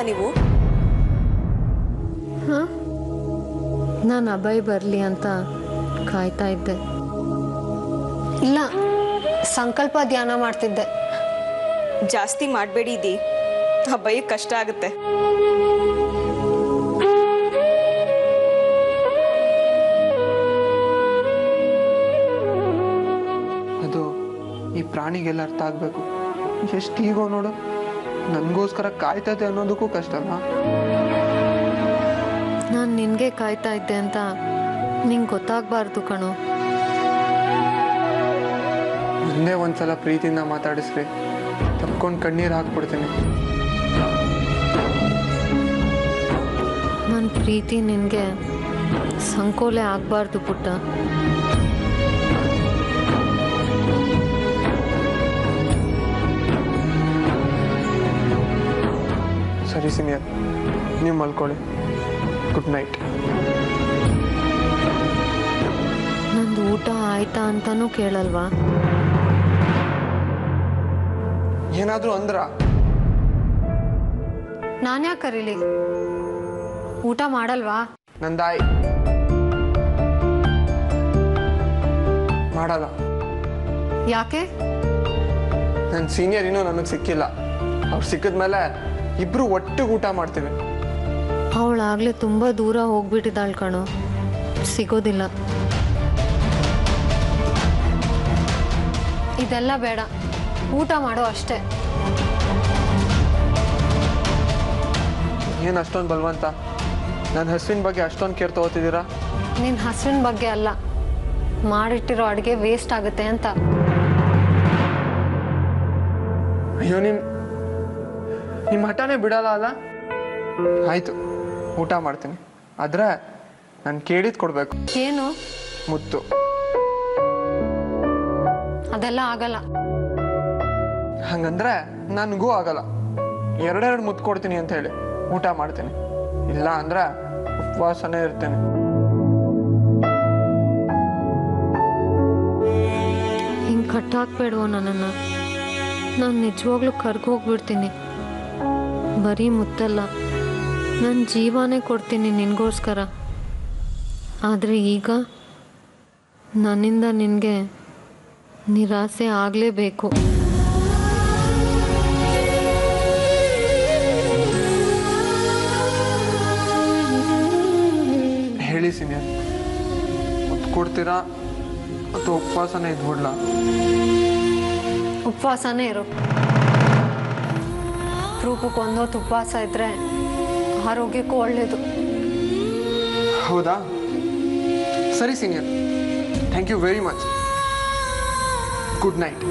ನೀವು? ನಾನು ಅಭಯ್ ಬರಲಿ ಅಂತ ಕಾಯ್ತಾ ಇದ್ದೆ. ಇಲ್ಲ, ಸಂಕಲ್ಪ ಧ್ಯಾನ ಮಾಡ್ತಿದ್ದೆ. ಜಾಸ್ತಿ ಮಾಡಬೇಡಿ ದಿ, ಅಭಯಕ್ಕೆ ಕಷ್ಟ ಆಗುತ್ತೆ. ಅದು ಈ ಪ್ರಾಣಿಗೆಲ್ಲ ಅರ್ಥ ಆಗಬೇಕು. ಎಷ್ಟು ಈಗೋ ನೋಡು, ನನಗೋಸ್ಕರ ಕಾಯ್ತದೆ ಅನ್ನೋದಕ್ಕೂ ಕಷ್ಟನಾ? ನಾನು ನಿನಗೆ ಕಾಯ್ತಾ ಇದ್ದೆ ಅಂತ ನಿಂಗೆ ಗೊತ್ತಾಗಬಾರ್ದು ಕಣೋ. ಒಂದೇ ಒಂದ್ಸಲ ಪ್ರೀತಿಯಿಂದ ಮಾತಾಡಿಸ್ರಿ, ತಪ್ಕೊಂಡು ಕಣ್ಣೀರು ಹಾಕ್ಬಿಡ್ತೀನಿ. ನನ್ನ ಪ್ರೀತಿ ನಿನಗೆ ಸಂಕೋಲೆ ಆಗಬಾರ್ದು ಪುಟ್ಟ. ಸರಿ ಸೀನಿಯರ್, ನೀವು ಮಲ್ಕೊಳ್ಳಿ. Good night. ನಂದು ಊಟ ಆಯ್ತಾ ಅಂತನೂ ಕೇಳಲ್ವಾ? ಏನಾದರೂ ಅಂದ್ರ? ನಾನ್ಯಾಕೆ ಕರೀಲಿ? ಊಟ ಮಾಡಲ್ವಾ? ನಂದಾಯ್ ಮಾಡಲ್ಲ. ಯಾಕೆ? ನನ್ನ ಸೀನಿಯರ್ ಇನ್ನೂ ನನಗೆ ಸಿಕ್ಕಿಲ್ಲ. ಅವ್ರು ಸಿಕ್ಕಿದ್ಮೇಲೆ ಇಬ್ರು ಒಟ್ಟಿಗೆ ಊಟ ಮಾಡ್ತೀವಿ. ಅವಳಾಗಲೇ ತುಂಬ ದೂರ ಹೋಗ್ಬಿಟ್ಟಿದ್ದಾಳೆ ಕಣೋ, ಸಿಗೋದಿಲ್ಲ. ಇದೆಲ್ಲ ಬೇಡ, ಊಟ ಮಾಡೋ ಅಷ್ಟೇ. ಏನು ಅಷ್ಟೊಂದು ಬಲವಂತ? ನನ್ನ ಹಸುವಿನ ಬಗ್ಗೆ ಅಷ್ಟೊಂದು ಕೇರ್ ತಗೋತಿದ್ದೀರಾ? ನಿನ್ನ ಹಸುವಿನ ಬಗ್ಗೆ ಅಲ್ಲ, ಮಾಡಿಟ್ಟಿರೋ ಅಡುಗೆ ವೇಸ್ಟ್ ಆಗುತ್ತೆ ಅಂತ. ಅಯ್ಯೋ, ನಿಮ್ಮ ಹಠನೇ ಬಿಡಲ್ಲ ಅಲ್ಲ? ಆಯಿತು, ಊಟ ಮಾಡ್ತೀನಿ. ಆದರೆ ನಾನು ಕೇಳಿದ್ ಕೊಡಬೇಕು. ಏನು? ಮುತ್ತು. ಅದೆಲ್ಲ ಆಗಲ್ಲ. ಹಂಗಂದ್ರೆ ನನಗೂ ಆಗಲ್ಲ. ಎರಡೆರಡು ಮುತ್ತು ಕೊಡ್ತೀನಿ ಅಂತ ಹೇಳಿ ಊಟ ಮಾಡ್ತೀನಿ, ಇಲ್ಲ ಅಂದ್ರೆ ಉಪವಾಸನೇ ಇರ್ತೇನೆ. ಹಿಂಗೆ ಕಟ್ಟಾಕ್ಬೇಡುವ ನನ್ನನ್ನು. ನಾನು ನಿಜವಾಗ್ಲೂ ಕರ್ಗೋಗ್ಬಿಡ್ತೀನಿ. ಬರೀ ಮುತ್ತಲ್ಲ, ನನ್ನ ಜೀವನೇ ಕೊಡ್ತೀನಿ ನಿನಗೋಸ್ಕರ. ಆದರೆ ಈಗ ನನ್ನಿಂದ ನಿನಗೆ ನಿರಾಸೆ ಆಗಲೇಬೇಕು. ಹೇಳಿ ಸೀನಿಯರ್, ಮುತ್ತು ಕೊಡ್ತೀರಾ ಅಥವಾ ಉಪವಾಸನೇ ಇದ್ಬಿಡ್ಲಾ? ಉಪವಾಸನೇ ಇರು. ರೂಪಕ್ಕೆ ಒಂದೊತ್ತು ಉಪವಾಸ ಇದ್ದರೆ ಆರೋಗ್ಯಕ್ಕೂ ಒಳ್ಳೆಯದು. ಹೌದಾ? ಸರಿ senior, thank you very much. Good night.